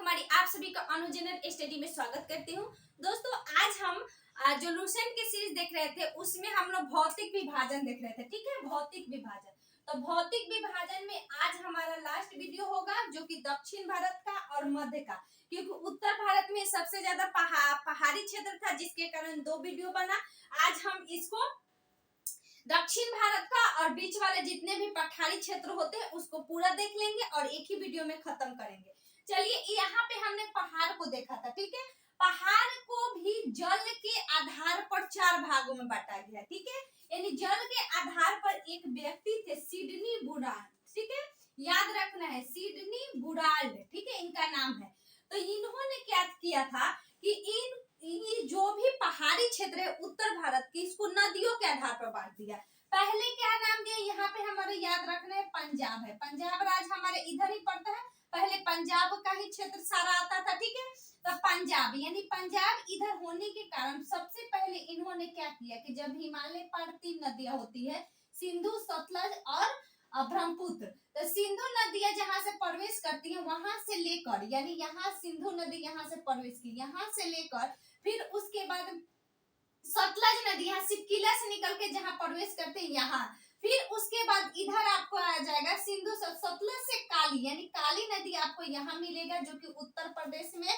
हमारी आप सभी का अनु जनरल स्टडी में स्वागत करती हूँ। दोस्तों आज हम जो लूसेंट की सीरीज देख रहे थे उसमें हम लोग भौतिक विभाजन देख रहे थे। ठीक है, भौतिक विभाजन। तो भौतिक विभाजन में आज हमारा लास्ट वीडियो होगा जो कि दक्षिण भारत का और मध्य का, क्योंकि उत्तर भारत में सबसे ज्यादा पहाड़ी क्षेत्र था जिसके कारण 2 वीडियो बना। आज हम इसको दक्षिण भारत का और बीच वाले जितने भी पठारी क्षेत्र होते हैं उसको पूरा देख लेंगे और एक ही वीडियो में खत्म करेंगे। चलिए, यहाँ पे हमने पहाड़ को देखा था। ठीक है, पहाड़ को भी जल के आधार पर 4 भागों में बांटा गया। ठीक है, यानी जल के आधार पर एक व्यक्ति थे सिडनी बुराल्ड। ठीक है, याद रखना है सिडनी बुराल्ड। ठीक है, इनका नाम है। तो इन्होंने क्या किया था कि ये जो भी पहाड़ी क्षेत्र है उत्तर भारत की, इसको नदियों के आधार पर बांट दिया। पहले क्या नाम दिया, यहाँ पे हमारे याद रखना है पंजाब है। पंजाब राज्य हमारे इधर ही पड़ता है। पहले पंजाब का ही क्षेत्र सारा आता था। ठीक है, तो पंजाब यानी पंजाब इधर होने के कारण सबसे पहले इन्होंने क्या किया कि जब हिमालय पर 3 नदियां होती है, सिंधु, सतलज और ब्रह्मपुत्र, तो सिंधु नदियां जहां से प्रवेश करती है वहां से लेकर, यानी यहाँ सिंधु नदी यहाँ से प्रवेश की, यहाँ से लेकर फिर उसके बाद सतलज नदी यहाँ सिपकिला से निकल के जहाँ प्रवेश करते हैं यहाँ, फिर उसके बाद इधर आपको आ जाएगा सिंधु, सतलज से काली यानी काली नदी आपको यहाँ मिलेगा जो कि उत्तर प्रदेश में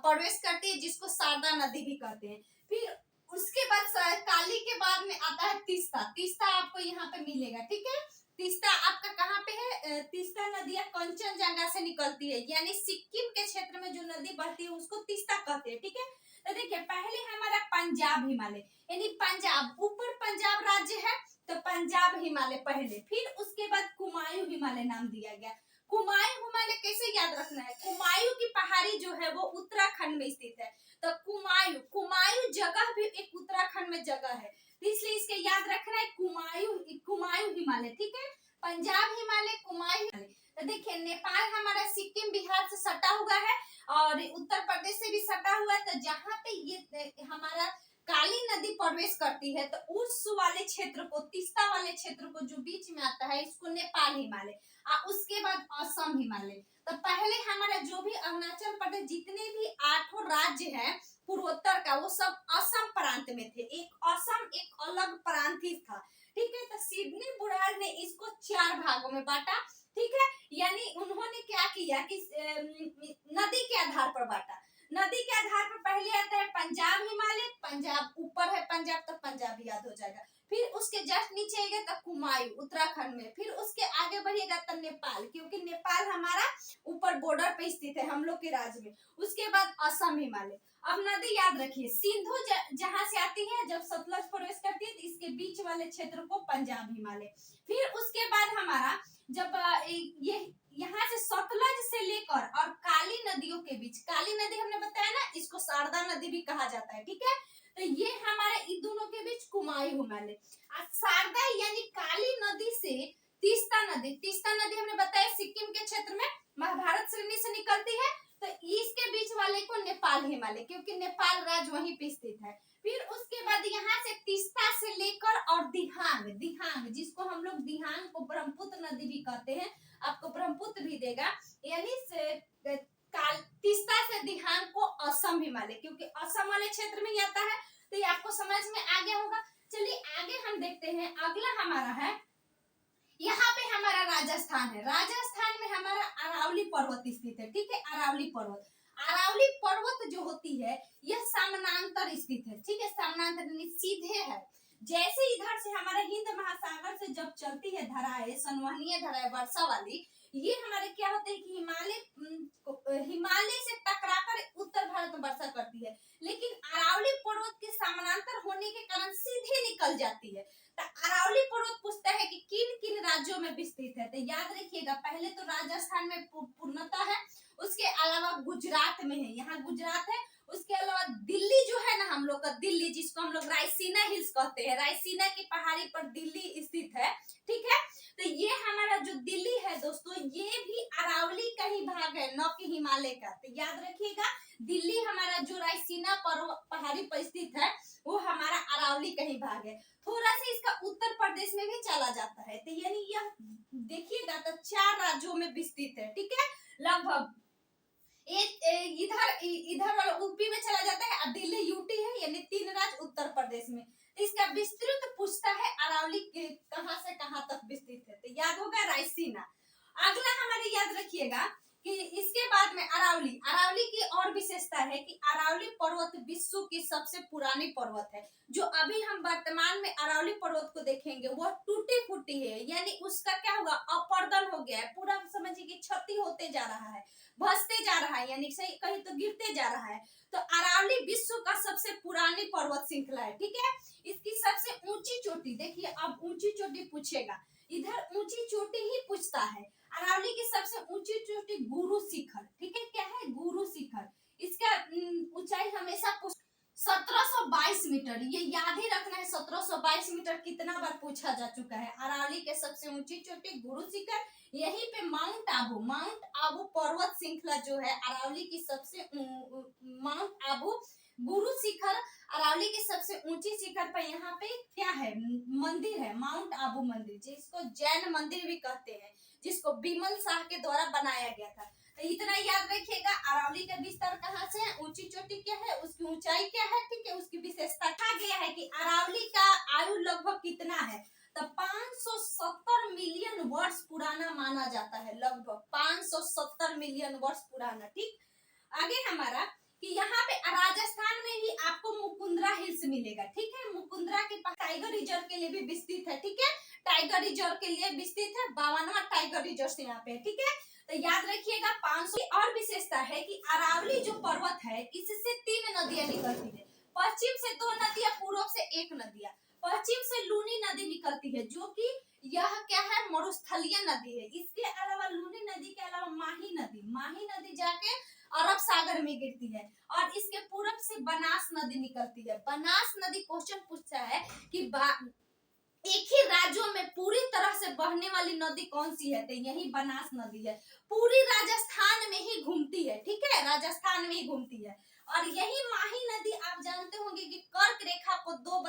प्रवेश करती है, जिसको शारदा नदी भी कहते हैं। फिर उसके बाद काली के बाद में आता है तीस्ता। तीस्ता आपको यहाँ पे मिलेगा। ठीक है, तीस्ता आपका कहाँ पे है, तीस्ता नदियां कंचनजंगा से निकलती है, यानी सिक्किम के क्षेत्र में जो नदी बहती है उसको तीस्ता कहते हैं। ठीक है, तो देखिए पहले हमारा पंजाब हिमालय, यानी पंजाब ऊपर पंजाब राज्य है तो पंजाब हिमालय पहले, फिर उसके बाद कुमायूं हिमालय नाम दिया गया। कुमायूं हिमालय कैसे याद रखना है, कुमायूं की पहाड़ी जो है वो उत्तराखंड में स्थित है। तो कुमायूं कुमायूं जगह भी एक उत्तराखंड में जगह है, इसलिए इसके याद रखना है कुमायूं हिमालय। ठीक है, पंजाब हिमालय, कुमायूं हिमालय। तो देखिए नेपाल हमारा सिक्किम बिहार से सटा हुआ है और उत्तर प्रदेश से भी सटा हुआ है। तो जहाँ पे ये हमारा काली नदी प्रवेश करती है तो उस वाले क्षेत्र को, तीस्ता वाले क्षेत्र को जो बीच में आता है इसको नेपाल हिमालय, और उसके बाद असम हिमालय। तो पहले हमारा जो भी अरुणाचल प्रदेश जितने भी 8 राज्य हैं पूर्वोत्तर का, वो सब असम प्रांत में थे। एक असम एक अलग प्रांत ही था। ठीक है, तो सिडनी बुराल्ड ने इसको 4 भागों में बांटा। ठीक है, यानी उन्होंने क्या किया कि नदी के आधार पर बांटा। नदी के आधार पर पहले आता है पंजाब हिमालय, पंजाब ऊपर है, पंजाब तो पंजाब याद हो जाएगा। फिर उसके जस्ट नीचे आएगा तो कुमायूं उत्तराखंड में, फिर उसके आगे बढ़िएगा तो नेपाल, क्योंकि नेपाल हमारा ऊपर बॉर्डर पे स्थित है हम लोग के राज्य में। उसके बाद असम हिमालय। अब नदी याद रखिए, सिंधु जहां से आती है, जब सतलज प्रवेश करती है तो इसके बीच वाले क्षेत्र को पंजाब हिमालय। फिर उसके बाद हमारा जब ये यहाँ से सतलज से लेकर और काली नदियों के बीच, काली नदी हमने बताया ना, इसको शारदा नदी भी कहा जाता है। ठीक है, तो ये हमारे इन दोनों के बीच कुमायूं हिमालय। शारदा यानी काली नदी से तीस्ता नदी, तीस्ता नदी हमने बताया सिक्किम के क्षेत्र में महाभारत श्रेणी से निकलती है, तो इसके बीच वाले को नेपाल हिमालय, क्योंकि नेपाल राज्य वहीं पे स्थित है। फिर उसके बाद यहाँ से तीस्ता से लेकर और दिहांग, दिहांग जिसको हम लोग दिहांग को ब्रह्मपुत्र नदी भी कहते हैं, आपको ब्रह्मपुत्र भी देगा, यानी तीस्ता से दिहांग को असम हिमालय, क्योंकि असम वाले क्षेत्र में ही आता है। तो ये आपको समझ में आ गया होगा। चलिए आगे हम देखते हैं, अगला हमारा है, यहाँ पे हमारा राजस्थान है। राजस्थान में हमारा अरावली पर्वत स्थित है। ठीक है, अरावली पर्वत, अरावली पर्वत जो होती है यह समानांतर स्थित है। ठीक है, समानांतर सीधे है। जैसे इधर से हमारा हिंद महासागर से जब चलती है धराएं, संवहनीय धराएं वर्षा वाली, ये हमारे क्या होते हैं कि हिमालय से टकराकर उत्तर भारत में वर्षा करती है, लेकिन अरावली पर्वत के समानांतर होने के कारण सीधे निकल जाती है। तो अरावली पर्वत पूछता है कि किन किन राज्यों में विस्तृत है, तो याद रखिएगा पहले तो राजस्थान में पूर्णता है, उसके अलावा गुजरात में है, यहाँ गुजरात है, उसके अलावा दिल्ली जो है ना हम लोग का, दिल्ली जिसको हम लोग रायसीना हिल्स कहते हैं, रायसीना की पहाड़ी पर दिल्ली स्थित है। ठीक है, तो ये हमारा जो दिल्ली है दोस्तों, ये भी अरावली का ही भाग है, न कि हिमालय का। तो याद रखिएगा दिल्ली हमारा जो रायसीना पहाड़ी पर स्थित है वो हमारा अरावली का ही भाग है। थोड़ा सा इसका उत्तर प्रदेश में भी चला जाता है, तो यानी यह देखिएगा तो 4 राज्यों में विस्तृत है। ठीक है, लगभग इधर इधर वाला यूपी में चला जाता है और दिल्ली यूटी है, यानी 3 राज्य उत्तर प्रदेश में। तो इसका विस्तृत पूछता है अरावली कहां से कहां तक विस्तृत है, तो याद होगा रायसीना। अगला हमारे याद रखिएगा कि इसके बाद में अरावली। अरावली की और विशेषता है कि अरावली पर्वत विश्व की सबसे पुरानी पर्वत है। जो अभी हम वर्तमान में अरावली पर्वत को देखेंगे वो टूटी फूटी है, यानी उसका क्या होगा, अपर्दन हो गया है, पूरा समझिए कि क्षति होते जा रहा है, भसते जा रहा है, यानी सही कहीं तो गिरते जा रहा है। तो अरावली विश्व का सबसे पुरानी पर्वत श्रृंखला है, ठीक है। इसकी सबसे ऊंची चोटी देखिए, अब ऊंची चोटी पूछेगा, इधर ऊंची चोटी ही पूछता है। अरावली की सबसे ऊंची चोटी गुरु शिखर, ठीक है, क्या है, गुरु शिखर। इसका ऊंचाई हमेशा 1722 मीटर, ये याद ही रखना है। 1722 मीटर कितना बार पूछा जा चुका है। अरावली के सबसे ऊंची चोटी गुरु शिखर, यहीं पे माउंट आबू पर्वत श्रृंखला जो है अरावली की सबसे माउंट आबू गुरु शिखर अरावली की सबसे ऊंची शिखर पर यहाँ पे क्या है, मंदिर है, माउंट आबू मंदिर, जिसको जैन मंदिर भी कहते हैं, जिसको बिमल शाह के द्वारा बनाया गया था। तो इतना याद रखिएगा। अरावली का विस्तार कहाँ से है, ऊंची चोटी क्या है, उसकी ऊंचाई क्या है, ठीक है, उसकी विशेषता कहा गया है कि अरावली का आयु लगभग कितना है, तो 570 मिलियन वर्ष पुराना माना जाता है, लगभग 570 मिलियन वर्ष पुराना। ठीक, आगे हमारा कि यहाँ पे राजस्थान में ही आपको मुकुंदरा हिल्स मिलेगा, ठीक है। मुकुंदरा के पास टाइगर रिजर्व के लिए भी विस्तृत है, ठीक है, टाइगर रिजर्व के लिए विस्तृत है, 52वां टाइगर रिजर्व यहाँ पे, ठीक है। तो याद रखिएगा 500 और विशेषता है कि अरावली जो पर्वत है इससे 3 नदियां निकलती है, पश्चिम से 2 नदियां, पूर्व से 1 नदियां। पश्चिम से लूनी नदी निकलती है, जो कि यह क्या है, मरुस्थलीय नदी है। इसके अलावा लूनी नदी के अलावा माही नदी जाके अरब सागर में गिरती है, और इसके पूरब से बनास नदी निकलती है। बनास नदी क्वेश्चन पूछता है कि एक ही राज्यों में पूरी तरह से बहने वाली नदी कौन सी है, तो यही बनास नदी है, पूरी राजस्थान में ही घूमती है, ठीक है, राजस्थान में ही घूमती है। और यही माही नदी आप जानते होंगे कि कर्क रेखा को दो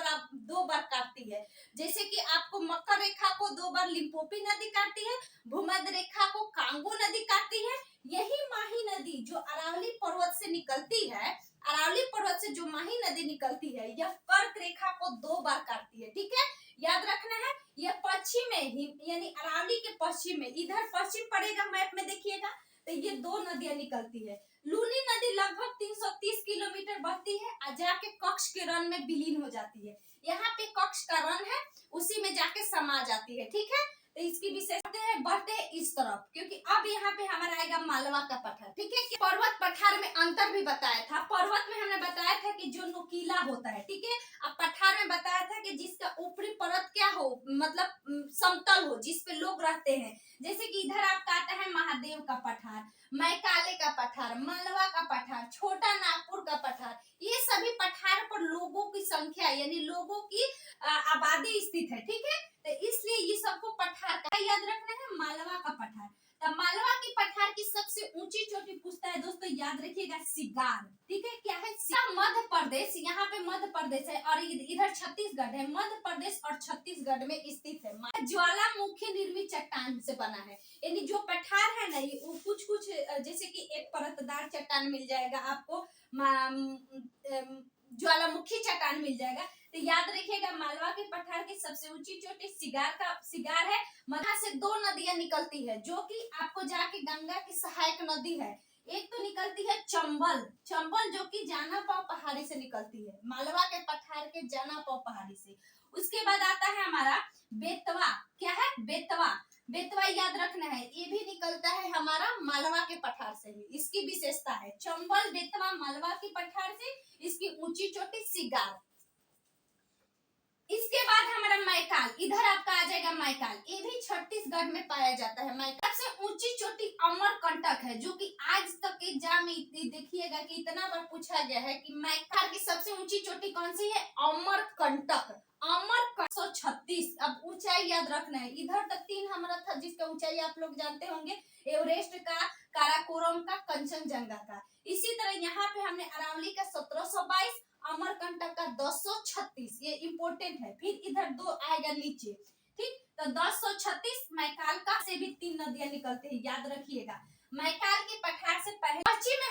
बार काटती है, जैसे कि आपको मकर रेखा को 2 बार लिम्पोपी नदी काटती है, भूमध्य रेखा को कांगो नदी काटती है। यही माही नदी जो अरावली पर्वत से निकलती है, अरावली पर्वत से जो माही नदी निकलती है, यह कर्क रेखा को 2 बार काटती है, ठीक है, याद रखना है। यह पश्चिम में ही, यानी अरावली के पश्चिम में, इधर पश्चिम पड़ेगा मैप में देखिएगा, तो ये 2 नदियां निकलती है। लूनी नदी लगभग 330 किलोमीटर बहती है और जाके कक्ष के रन में विलीन हो जाती है। यहाँ पे कक्ष का रन है, उसी में जाके समा जाती है, ठीक है। तो इसकी विशेषता है, बढ़ते हैं इस तरफ, क्योंकि अब यहाँ पे हमारा आएगा मालवा का पठार, ठीक है। पर्वत पठार में अंतर भी बताया था। पर्वत में हमने बताया था कि जो नुकीला होता है, ठीक है। अब पठार में बताया था कि जिसका ऊपरी परत क्या हो, मतलब समतल हो, जिसपे लोग रहते हैं। जैसे कि इधर आपका आता है महादेव का पठार, मैकाले का पठार, मालवा का पठार, छोटा नागपुर का पठार। ये सभी पठार पर लोगों की संख्या, यानी लोगों की आबादी स्थित है, ठीक है। तो इसलिए ये सबको पठार का याद रखना है, मालवा का पठार। तो मालवा की पठार की सबसे ऊंची चोटी पूछता है दोस्तों, याद रखिएगा, सिगार, ठीक है, क्या है, मध्य प्रदेश। यहाँ पे मध्य प्रदेश है और इधर छत्तीसगढ़ है। मध्य प्रदेश और छत्तीसगढ़ में स्थित है। ज्वालामुखी निर्मित चट्टान से बना है, यानी जो पठार है ना, ये कुछ कुछ जैसे कि एक परतदार चट्टान मिल जाएगा आपको, ज्वालामुखी चट्टान मिल जाएगा। तो याद रखिएगा मालवा के पठार की सबसे ऊंची चोटी सिगार है। वहां से 2 नदियां निकलती है, जो कि आपको जाके गंगा की सहायक नदी है। एक तो निकलती है चंबल जो कि जानापाव पहाड़ी से निकलती है, मालवा के पठार के जानापाव पहाड़ी से। उसके बाद आता है हमारा बेतवा, क्या है, बेतवा याद रखना है, ये भी निकलता है हमारा मालवा के पठार से ही। इसकी विशेषता है चंबल, बेतवा, मालवा के पठार से, इसकी ऊंची चोटी सिगार। इसके बाद हमारा मैकाल, इधर आपका आ जाएगा मैकाल, ये भी छत्तीसगढ़ में पाया जाता है। मैकाल सबसे ऊंची चोटी अमरकंटक है, जो कि आज तक एग्जाम में देखिएगा कि इतना बार पूछा गया है कि मैकाल की सबसे ऊंची चोटी कौन सी है, अमरकंटक। 136। अब ऊंचाई याद रखना है, इधर तक 3 हमारा था, जिसका ऊंचाई आप लोग जानते होंगे, एवरेस्ट का, काराकोरम का, कंचनजंगा का। इसी तरह यहाँ पे हमने अरावली का 1722, अमरकंटक का 1036, ये इंपोर्टेंट है। फिर इधर 2 आएगा नीचे, ठीक। तो 1036 मैकाल का से भी 3 नदियां निकलते हैं, याद रखिएगा। मैकाल के पठार से पहले पश्चिम में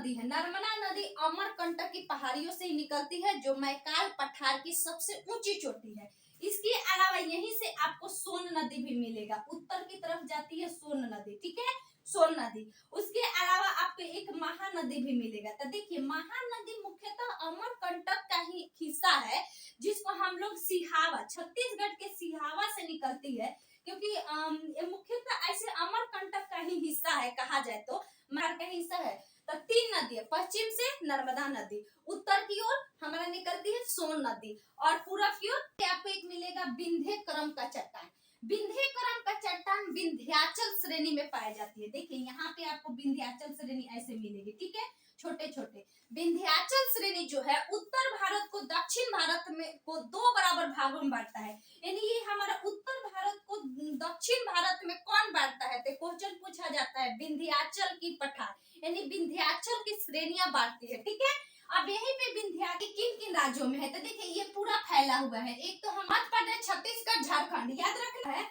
नदी है, नर्मदा नदी अमरकंटक की पहाड़ियों से ही निकलती है, जो मैकाल पठार की सबसे ऊंची चोटी है। इसके अलावा यहीं से आपको सोन नदी भी मिलेगा, उत्तर की तरफ जाती है सोन नदी, ठीक है, सोन नदी। उसके अलावा आपको एक महानदी भी मिलेगा। तो देखिए महानदी मुख्यतः अमरकंटक का ही हिस्सा है, जिसको हम लोग सिहावा, छत्तीसगढ़ के सिहावा से निकलती है, क्योंकि ये मुख्यतः ऐसे अमरकंटक का ही हिस्सा है, कहा जाए तो मार का हिस्सा है। तो तीन नदी है, पश्चिम से नर्मदा नदी, उत्तर की ओर हमारा निकलती है सोन नदी, और पूरब की ओर आपको एक मिलेगा विंध्य क्रम का चट्टान। विंध्य क्रम का चट्टान विंध्याचल श्रेणी में पाई जाती है। देखिए यहाँ पे आपको विंध्याचल श्रेणी ऐसे मिलेगी, ठीक है, छोटे छोटे। विंध्याचल श्रेणी जो है उत्तर भारत को दक्षिण भारत में को दो बराबर भागों में बांटता है, यानी ये हमारा उत्तर भारत को दक्षिण भारत में कौन बांटता है, तो क्वेश्चन पूछा जाता है, विंध्याचल की पठार यानी विंध्याचल की श्रेणियां बांटती है, ठीक है। अब यहीं पे विंध्याचल किन किन राज्यों में है, तो देखिए ये पूरा फैला हुआ है। एक तो हम मध्य प्रदेश, छत्तीसगढ़, झारखंड, याद रखना है।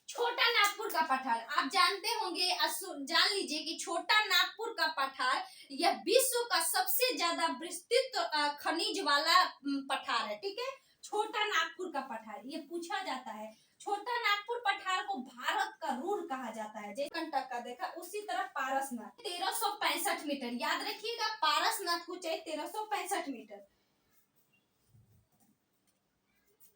छोटा नागपुर का पठार आप जानते होंगे, जान लीजिए कि छोटा नागपुर का पठार यह विश्व का सबसे ज्यादा विस्तृत खनिज वाला पठार है, ठीक है, छोटा नागपुर का पठार। ये पूछा जाता है, छोटा नागपुर पठार को भारत का रूर कहा जाता है। जैसे कंटक का देखा, उसी तरह पारसनाथ 1365 मीटर, याद रखिएगा पारसनाथ को चाहिए 1365 मीटर।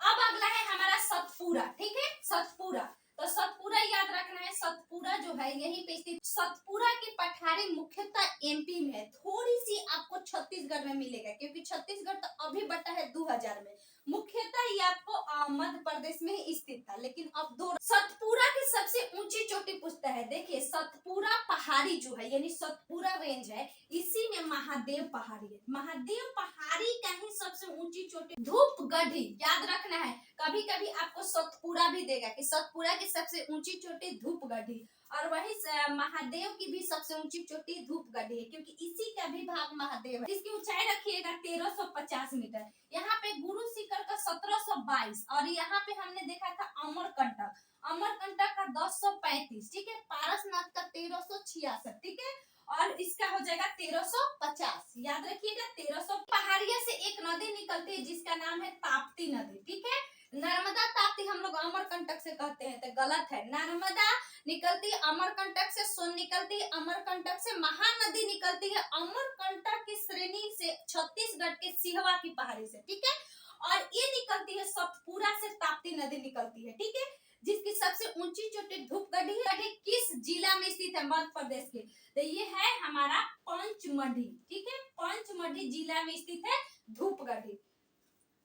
अब अगला है हमारा सतपुरा, ठीक है, सतपुरा। तो सतपुरा याद रखना है, सतपुरा जो है यहीं पे स्थित। सतपुरा की पठारी मुख्यतः एमपी में है, थोड़ी सी आपको छत्तीसगढ़ में मिलेगा, क्योंकि छत्तीसगढ़ तो अभी बटा है 2000 में, मुख्यतः ये आपको मध्य प्रदेश में ही स्थित था, लेकिन अब दो। सतपुरा की सबसे ऊंची चोटी पूछता है, देखिए सतपुरा पहाड़ी जो है यानी सतपुरा रेंज है, इसी में महादेव पहाड़ी है। महादेव पहाड़ी का ही सबसे ऊंची चोटी धूपगढ़ी, याद रखना है, कभी कभी आपको सतपुरा भी देगा कि सतपुरा की सबसे ऊंची चोटी धूपगढ़ी, और वही महादेव की भी सबसे ऊंची चोटी धूपगढ़ी है, क्योंकि इसी का भी भाग महादेव है। इसकी ऊंचाई रखिएगा 1350 मीटर। यहाँ पे गुरु शिखर का 1722, और यहाँ पे हमने देखा था अमरकंटक, अमरकंटक का 1035, ठीक है, पारसनाथ का 1366, ठीक है, और इसका हो जाएगा 1350, याद रखिएगा 1300। पहाड़िया से एक नदी निकलती है जिसका नाम है ताप्ती नदी, ठीक है, नर्मदा ताप्ती हम लोग अमरकंटक से कहते हैं, तो गलत है। नर्मदा निकलती है अमरकंटक से, सोन निकलती है अमरकंटक से, महानदी निकलती है अमरकंटक की श्रेणी से, छत्तीसगढ़ के सिहवा की पहाड़ी से, ठीक है, और ये निकलती है सतपुरा से, ताप्ती नदी निकलती है, ठीक है, जिसकी सबसे ऊंची चोटी धूपगढ़ी है। किस जिला में स्थित है, मध्य प्रदेश के, तो ये है हमारा पंचमढ़ी, ठीक है, पंचमढ़ी जिला में स्थित है धूपगढ़ी।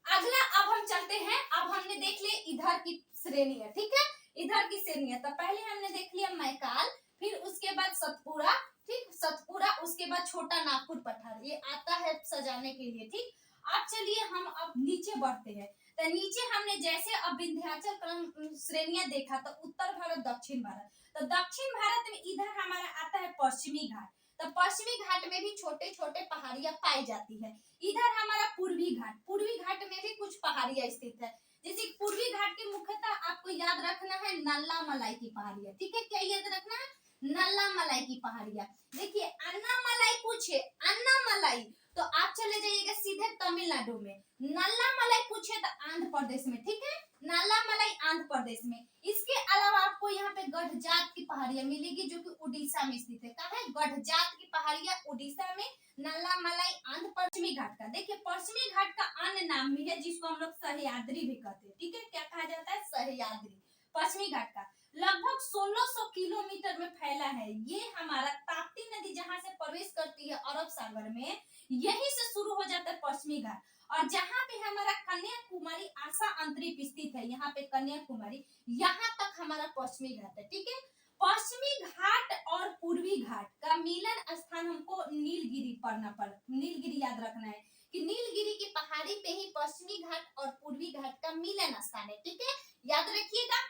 अगला अब हम चलते हैं, अब हमने देख लिया इधर की श्रेणी है, ठीक है, इधर की श्रेणी है। तो पहले हमने देख लिया मैकाल, फिर उसके बाद सतपुरा, ठीक, सतपुरा, उसके बाद छोटा नागपुर पठार, ये आता है सजाने के लिए, ठीक। अब चलिए हम अब नीचे बढ़ते हैं। तो नीचे हमने जैसे अब विंध्याचल क्रम श्रेणियां देखा, तो उत्तर भारत, दक्षिण भारत, तो दक्षिण भारत में इधर हमारा आता है पश्चिमी घाट, तो पश्चिमी घाट में भी छोटे छोटे पहाड़ियां पाई जाती है। इधर हमारा पूर्वी घाट, पूर्वी घाट में भी कुछ पहाड़ियां स्थित है, जैसे पूर्वी घाट की मुख्यतः आपको याद रखना है नल्ला मलाई की पहाड़ियां, ठीक है, क्या याद रखना है, नल्ला मलाई की पहाड़ियां। देखिए अन्ना मलाई पूछे, अन्ना मलाई तो आप चले जाइएगा सीधे तमिलनाडु में, नल्ला मलाई पूछे तो आंध्र प्रदेश में, ठीक है, नल्ला मलाई आंध्र प्रदेश में। इसके अलावा आपको यहाँ पे गढ़जात की पहाड़ियां मिलेगी, जो कि उड़ीसा में स्थित है। कहाँ है, गढ़जात की पहाड़ियां उड़ीसा में, नल्ला मलाई आंध्र। पश्चिमी घाट का देखिए, पश्चिमी घाट का अन्य नाम भी है, जिसको हम लोग सह्याद्री भी कहते हैं, ठीक है, क्या कहा जाता है, सह्याद्री। पश्चिमी घाट का लगभग 1600 किलोमीटर में फैला है। ये हमारा ताप्ती नदी जहां से प्रवेश करती है अरब सागर में, यहीं से शुरू हो जाता है पश्चिमी घाट, और जहां पे हमारा कन्याकुमारी आशा अंतरिक्ष स्थित है, यहाँ पे कन्याकुमारी, यहाँ तक हमारा पश्चिमी घाट है, ठीक है। पश्चिमी घाट और पूर्वी घाट का मिलन स्थान हमको नीलगिरी पढ़ना पड़ा, नीलगिरी याद रखना है कि नीलगिरी की पहाड़ी पे ही पश्चिमी घाट और पूर्वी घाट का मिलन स्थान है, ठीक है, याद रखिएगा।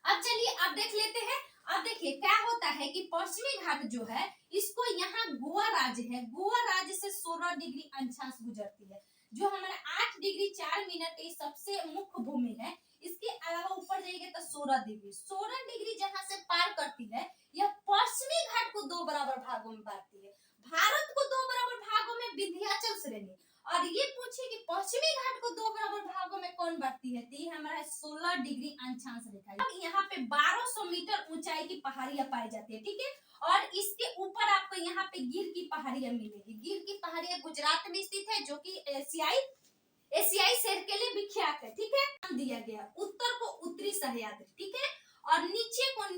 अब चलिए अब देख लेते हैं। अब देखिए क्या होता है कि पश्चिमी घाट जो है, इसको यहाँ गोवा राज्य है, गोवा राज्य से 16 डिग्री अंशांश गुजरती है, जो हमारा 8 डिग्री 4 मिनट की सबसे मुख्य भूमि है। इसके अलावा ऊपर जाइएगा तो 16 डिग्री, 16 डिग्री जहां से पार करती है, यह पश्चिमी घाट को दो बराबर भागों में बांटती है। भारत को 2 बराबर भागों में विंध्याचल श्रेणी, और ये पूछे कि पश्चिमी घाट को 2 बराबर भागों में कौन बांटती है, तो ये हमारा 16 डिग्री अक्षांश रेखा है। यहाँ पे 1200 मीटर ऊंचाई की पहाड़ियां पाई जाती है, ठीक है। और इसके ऊपर आपको यहाँ पे गिर की पहाड़ियां मिलेगी। गिर की पहाड़ियां गुजरात में स्थित है, जो कि एशियाई शेर के लिए विख्यात है, ठीक है। नाम दिया गया, उत्तर को उत्तरी सह्याद्री, ठीक है, और नीचे को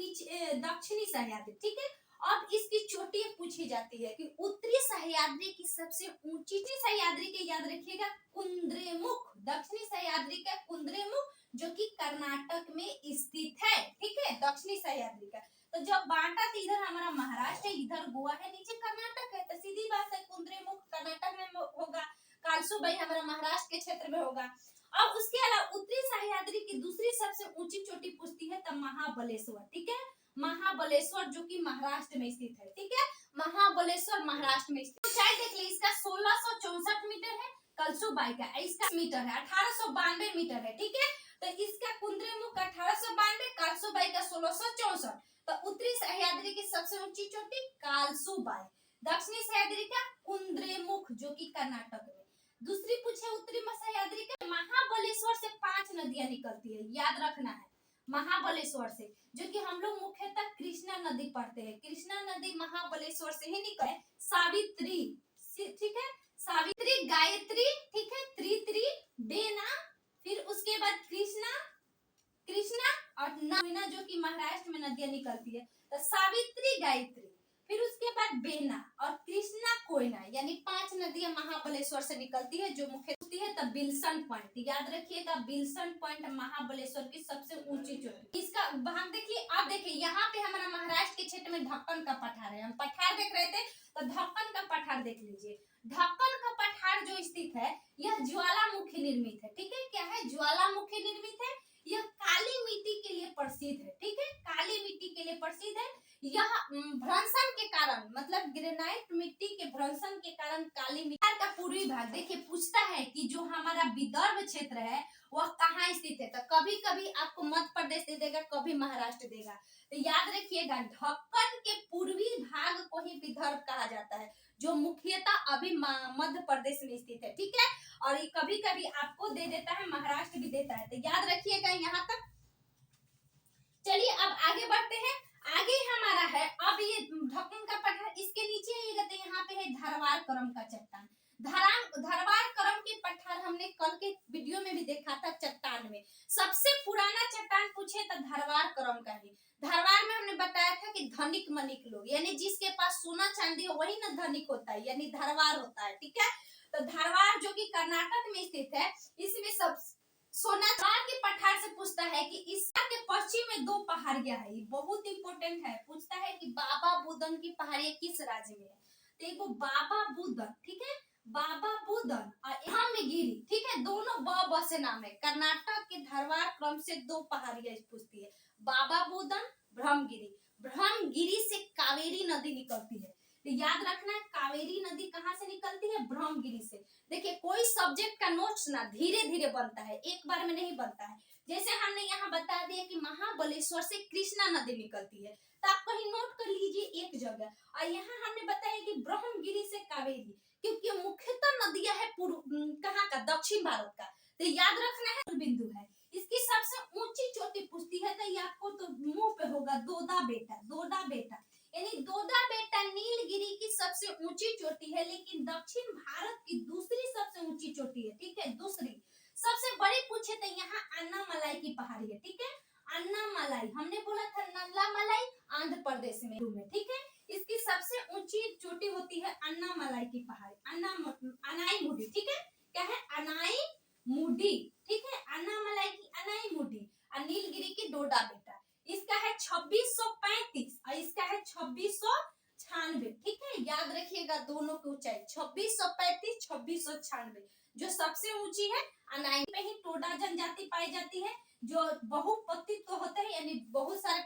दक्षिणी सह्याद्री, ठीक है। अब इसकी चोटी पूछी जाती है कि उत्तरी सह्याद्री की सबसे ऊंची सह्याद्री के याद रखिएगा कुद्रेमुख, दक्षिणी सह्याद्री का कुद्रेमुख जो कि कर्नाटक में स्थित है, ठीक है, दक्षिणी सह्याद्री का। तो जब बांटा तो इधर हमारा महाराष्ट्र है, इधर गोवा है, नीचे कर्नाटक है, तो सीधी बात है कुद्रेमुख कर्नाटक में होगा, कालसुबाई हमारा महाराष्ट्र के क्षेत्र में होगा। अब उसके अलावा उत्तरी सह्याद्री की दूसरी सबसे ऊंची चोटी पूछती है तब महाबलेश्वर, ठीक है, महाबलेश्वर जो कि महाराष्ट्र में स्थित है, ठीक है, महाबलेश्वर महाराष्ट्र में स्थित। ऊंचाई देख लीजिए, इसका 1664 मीटर है, कलसुबाई का इसका मीटर है 1892 मीटर है, ठीक है। तो इसका कुद्रेमुख 1892, कालसुबाई का 1664। तो उत्तरी सह्याद्री की सबसे ऊंची चोटी कालसुबाई, दक्षिणी सह्याद्री का कुद्रेमुख जो कि कर्नाटक में। दूसरी पूछे उत्तरी सह्याद्री का, महाबलेश्वर से 5 नदियां निकलती है, याद रखना है, महाबलेश्वर से, जो कि हम लोग मुख्यतः कृष्णा नदी पढ़ते हैं। कृष्णा नदी महाबलेश्वर से ही निकले। सावित्री, ठीक है, सावित्री, गायत्री, ठीक है, त्रित्री, बेना, फिर उसके बाद कृष्णा और नैना जो कि महाराष्ट्र में नदियां निकलती है। तो सावित्री, गायत्री, फिर उसके बाद बेना और कृष्णा, कोयना, यानी 5 नदियां महाबलेश्वर से निकलती है, जो मुख्य होती है। तब बिल्सन पॉइंट याद रखिएगा, बिल्सन पॉइंट महाबलेश्वर की सबसे ऊंची चोटी। इसका भाग देखिए, आप देखिए यहाँ पे हमारा महाराष्ट्र के क्षेत्र में ढक्कन का पठार है, हम पठार देख रहे थे, तो ढक्कन का पठार देख लीजिए। ढक्कन का पठार जो स्थित है यह ज्वालामुखी निर्मित है, ठीक है, क्या है, ज्वालामुखी निर्मित है। यह काली मिट्टी के लिए प्रसिद्ध है, ठीक है, काली मिट्टी के लिए प्रसिद्ध है। यह भ्रंशन के कारण, मतलब ग्रेनाइट मिट्टी के भ्रंशन के कारण काली मिट्टी का पूर्वी भाग देखिए पूछता है कि जो हमारा विदर्भ क्षेत्र है वह कहाँ स्थित है। तो कभी कभी आपको मध्य प्रदेश दे देगा, कभी महाराष्ट्र देगा। तो याद रखिएगा, ढक्कन के पूर्वी भाग को ही विदर्भ कहा जाता है, जो मुख्यतः अभी मध्य प्रदेश में स्थित है, ठीक है। और ये कभी कभी आपको दे देता है, महाराष्ट्र भी देता है, तो याद रखिएगा यहाँ तक। चलिए अब आगे बढ़ते हैं। आगे हमारा है, अब ये ढक्कन का पठार, इसके नीचे आइएगा तो यहाँ पे है धारवाड़ करम का चट्टान। धारवाड़ करम के पठार हमने कल के वीडियो में भी देखा था। चट्टान में सबसे पुराना चट्टान पूछे तो धारवाड़ करम का ही। धारवाड़ में हमने बताया था कि धनिक मनिक लोग, यानी जिसके पास सोना चांदी हो वही ना धनिक होता है, यानी धारवाड़ होता है, ठीक है। तो धारवाड़ जो कि कर्नाटक में स्थित है, इसमें सब सोना के पठार से पूछता है कि इसके पश्चिम में 2 पहाड़ियां है, ये बहुत इंपॉर्टेंट है। पूछता है कि बाबा बुदन की पहाड़ियां किस राज्य में है, तो एक बाबा बुदन, ठीक है, बाबा बुदन और यहाँ में गिरी, ठीक है, दोनों ब से नाम है। कर्नाटक के धारवाड़ क्रम से 2 पहाड़ियां पूछती है, बाबा बुदन, ब्रह्मगिरी। ब्रह्मगिरी से कावेरी नदी निकलती है, तो याद रखना है कावेरी नदी कहाँ से निकलती है, ब्रह्मगिरी से। देखिए कोई सब्जेक्ट का नोट्स ना धीरे धीरे बनता है, एक बार में नहीं बनता है। जैसे हमने यहाँ बता दिया कि महाबलेश्वर से कृष्णा नदी निकलती है, तो आप कहीं नोट कर लीजिए एक जगह। और यहाँ हमने बताया कि ब्रह्मगिरी से कावेरी, क्योंकि मुख्यतः नदियां है कहाँ का, दक्षिण भारत का, तो याद रखना है बिंदु है। इसकी सबसे ऊंची चोटी पूछती है तो ये आपको तो मुंह पे होगा, दोदा बेटा, यानी दोदा बेटा नीलगिरी की सबसे ऊंची चोटी है, लेकिन दक्षिण भारत की दूसरी सबसे ऊंची चोटी है, ठीक है, दूसरी। सबसे बड़ी पूछे तो यहाँ अन्नामलाई की पहाड़ी है, ठीक है, अन्नामलाई, हमने बोला था नल्लामलाई आंध्र प्रदेश में, ठीक है। इसकी सबसे ऊंची चोटी होती है अन्नामलाई की पहाड़ी, अनाईमुडी, ठीक है, क्या है, अनाईमुडी, ठीक है, अन्नामलाई की अनाईमुडी, और नीलगिरी की डोडा बेटा। इसका है 2635 और इसका है 2696, ठीक है, याद रखिएगा दोनों की ऊंचाई 2635 2696। जो सबसे ऊंची है अनाई में ही टोडा जनजाति पाई जाती है, जो बहुपतित्व तो होता है, यानी बहुत सारे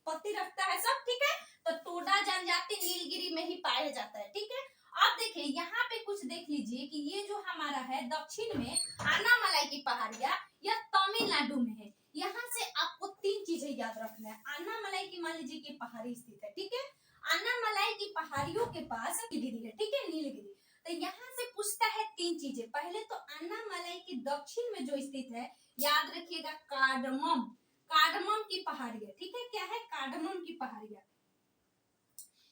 पत्ती रखता है सब, ठीक है। तो टोडा जनजाति नीलगिरी में ही पाया जाता है, ठीक है। अब देखिए यहाँ पे कुछ देख लीजिए कि ये जो हमारा है दक्षिण में अन्नामलाई की पहाड़ियां, यह तमिलनाडु में है। यहाँ से आपको 3 चीजें याद रखना है। अन्नामलाई की मान लीजिए कि पहाड़ी स्थित है, ठीक है, अन्नामलाई की पहाड़ियों के पास नीलगिरी है, ठीक है, नीलगिरी। तो यहाँ से पूछता है तीन चीजें। पहले तो अन्नामलाई के दक्षिण में जो स्थित है, याद रखिएगा, कार्डमम, कार्डमम की पहाड़ियां, ठीक है, क्या है, कार्डमम की पहाड़ियां,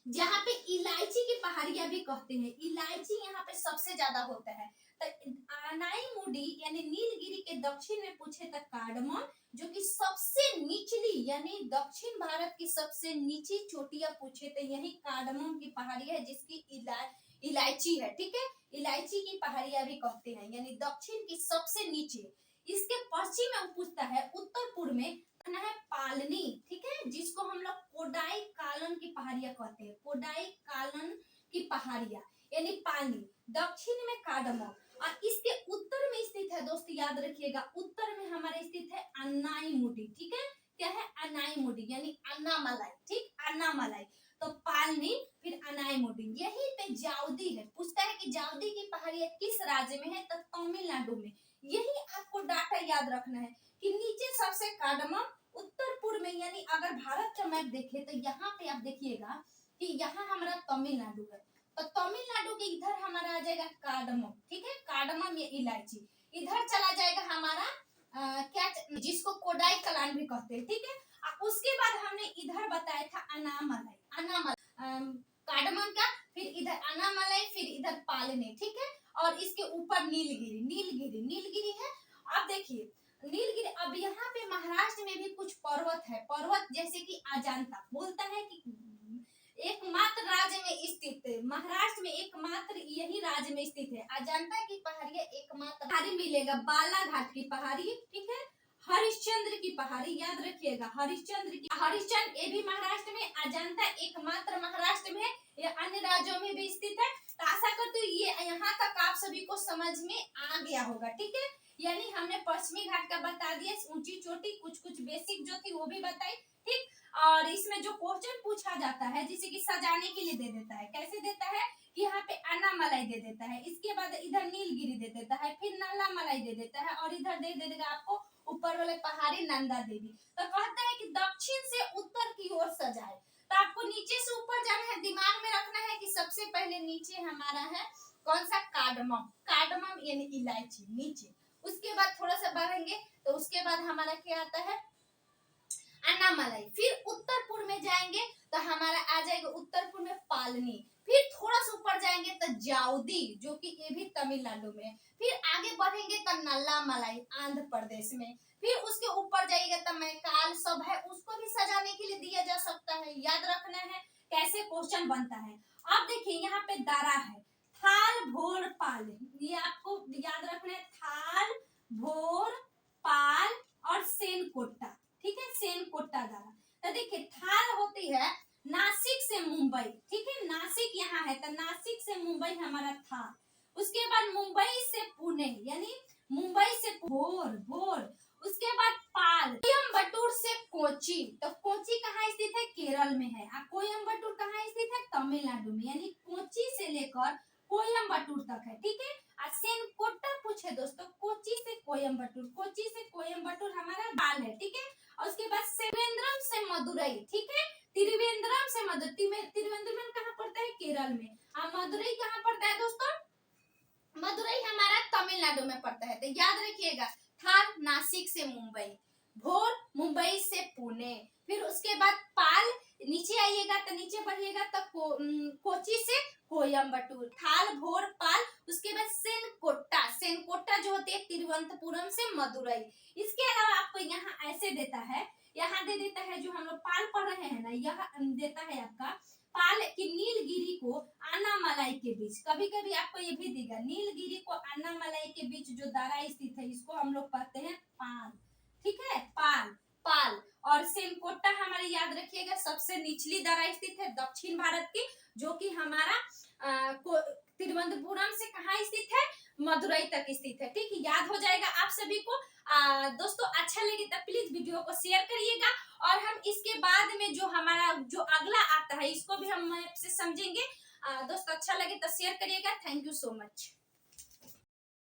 जहाँ पे इलायची की पहाड़ियां भी कहते हैं। इलायची यहाँ पे सबसे ज्यादा होता है। तो अनाईमुडी यानी नीलगिरी के दक्षिण में पूछे तो कार्डमम, जो कि सबसे निचली यानी दक्षिण भारत की सबसे नीची चोटियां पूछे तो यही कार्डमम की पहाड़ियां है, जिसकी इलायची है, ठीक है, इलायची की पहाड़ियां भी कहते हैं, यानी दक्षिण की सबसे नीचे। इसके पश्चिम में पूछता है उत्तर पूर्व में है पालनी, ठीक है, जिसको हम लोग कोडाई कालन की पहाड़ियां कहते हैं, कोडाई कालन की पहाड़ियां यानी पालनी। दक्षिण में कार्डमम और इसके उत्तर में स्थित है दोस्तों, याद रखिएगा, उत्तर में हमारे स्थित है अन्नाईमुडी, ठीक है, क्या है, अन्नाईमुडी यानी अन्नामलाई, ठीक, अन्नामलाई। तो पालनी फिर अनाईमुडी, यही पे जाउदी है। पूछता है कि जाउदी की पहाड़ियां किस राज्य में है, तो तमिलनाडु में। यही आपको डाटा याद रखना है कि नीचे सबसे कार्डमम, उत्तर पूर्व में, यानी अगर भारत का मैप देखे तो यहाँ पे आप देखिएगा कि यहाँ हमारा तमिलनाडु है, तो तमिलनाडु के इधर हमारा आ जाएगा कार्डमम, ठीक है, कार्डमम ये इलायची। इधर चला जाएगा हमारा क्या, जिसको कोडाई कलान भी कहते हैं, ठीक है। उसके बाद हमने इधर बताया था अनामलाई, अनामलाई कार्डमम का, फिर इधर अनामलाई, फिर इधर पालने, ठीक है, और इसके ऊपर नीलगिरी, नीलगिरी, नीलगिरी है। अब देखिए नीलगिरी, अब यहाँ पे महाराष्ट्र में भी कुछ पर्वत है, पर्वत जैसे कि अजंता, बोलता है कि एकमात्र राज्य में स्थित है, महाराष्ट्र में एकमात्र यही राज्य में स्थित है, अजंता की पहाड़ियां एकमात्र पहाड़ी मिलेगा, बालाघाट की पहाड़ी, ठीक है, हरिश्चंद्र की पहाड़ी, याद रखिएगा, हरिश्चंद्र की, हरिश्चंद्र ये भी महाराष्ट्र में, अजंता एकमात्र महाराष्ट्र में, ये अन्य राज्यों में भी स्थित है। तो आशा करती हूँ ये यहाँ तक आप सभी को समझ में आ गया होगा, ठीक है, यानी हमने पश्चिमी घाट का बता दिया, ऊंची चोटी, कुछ कुछ बेसिक जो थी वो भी बताई, ठीक। और इसमें जो क्वेश्चन पूछा जाता है, जिसे कि सजाने के लिए दे देता है, कैसे देता है कि यहाँ पे अन्नामलाई दे देता है, इसके बाद इधर नीलगिरी दे देता है, फिर नल्लामलाई दे देता है, और इधर दे देगा आपको ऊपर वाले पहाड़ी नंदा देवी। तो कहता है कि दक्षिण से उत्तर की ओर सजाए, तो आपको नीचे से ऊपर जाना है, दिमाग में रखना है कि सबसे पहले नीचे हमारा है कौन सा, कार्डमम, कार्डमम यानी इलायची नीचे। उसके बाद थोड़ा सा बढ़ेंगे तो उसके बाद हमारा क्या आता है, अन्नामलाई। फिर उत्तर पूर्व में जाएंगे तो हमारा आ जाएगा उत्तर पूर्व में पालनी। फिर थोड़ा सा ऊपर जाएंगे तो जाउदी, जो कि ये भी तमिलनाडु में। फिर आगे बढ़ेंगे तो नल्लामलाई आंध्र प्रदेश में। फिर उसके ऊपर जाइएगा तो मैकाल सब है, उसको भी सजाने के लिए दिया जा सकता है, याद रखना है कैसे क्वेश्चन बनता है। अब देखिए यहाँ पे दारा है, थाल भोर पाल, ये आपको याद रखना है, थाल भोर पाल और सेनकोट्टा, ठीक है, सेनकोट्टा दारा। तो देखिए थाल होती है नासिक से मुंबई, ठीक है, नासिक यहाँ है तो नासिक से मुंबई हमारा थाल। उसके बाद मुंबई से पुणे, यानी मुंबई से भोर, भोर। उसके बाद पाल, कोयम्बटूर से कोची, तो कोची कहाँ स्थित है, केरल में है, और कोयम्बटूर कहाँ स्थित है, तमिलनाडु में, यानी कोची से लेकर कोयम्बटूर तक है, ठीक है। और सेनकोट्टा पूछे दोस्तों, कोची से कोयम्बटूर, कोची से कोयम्बटूर हमारा बाल है, ठीक है। और उसके बाद त्रिवेंद्रम से मदुरई, ठीक है, त्रिवेंद्रम से मदुरई, त्रिवेंद्रम कहाँ पड़ता है, केरल में, और मदुरई कहाँ पड़ता है दोस्तों, मदुरई हमारा तमिलनाडु में पड़ता है। तो याद रखिएगा, थाल नासिक से मुंबई, भोर मुंबई से पुणे, फिर उसके बाद पाल नीचे आइएगा तो नीचे बढ़िएगा तो कोची से कोयम्बटूर, थाल भोर पाल। उसके बाद सेनकोट्टा, सेनकोट्टा जो होती है तिरुवनंतपुरम से मदुरई। इसके अलावा आपको यहाँ ऐसे देता है, यहाँ दे देता है, जो हम लोग पाल पढ़ रहे हैं ना, यह देता है आपका पाल की नीलगिरी को अन्नामलाई के बीच। कभी कभी आपको ये भी देगा, नीलगिरी को अन्नामलाई के बीच जो दारा स्थित है, इसको हम लोग कहते हैं पाल, ठीक है, पाल, पाल। और सेनकोट्टा हमारे याद रखिएगा सबसे निचली दारा स्थित है दक्षिण भारत की, जो कि हमारा तिरुवनंतपुरम से कहाँ स्थित है, मदुरई तक स्थित है, ठीक है, याद हो जाएगा आप सभी को। दोस्तों अच्छा लगे तो प्लीज वीडियो को शेयर करिएगा, और हम इसके बाद में जो हमारा जो अगला आता है इसको भी हम मैप से समझेंगे। दोस्तों अच्छा लगे तो शेयर करिएगा। Thank you so much.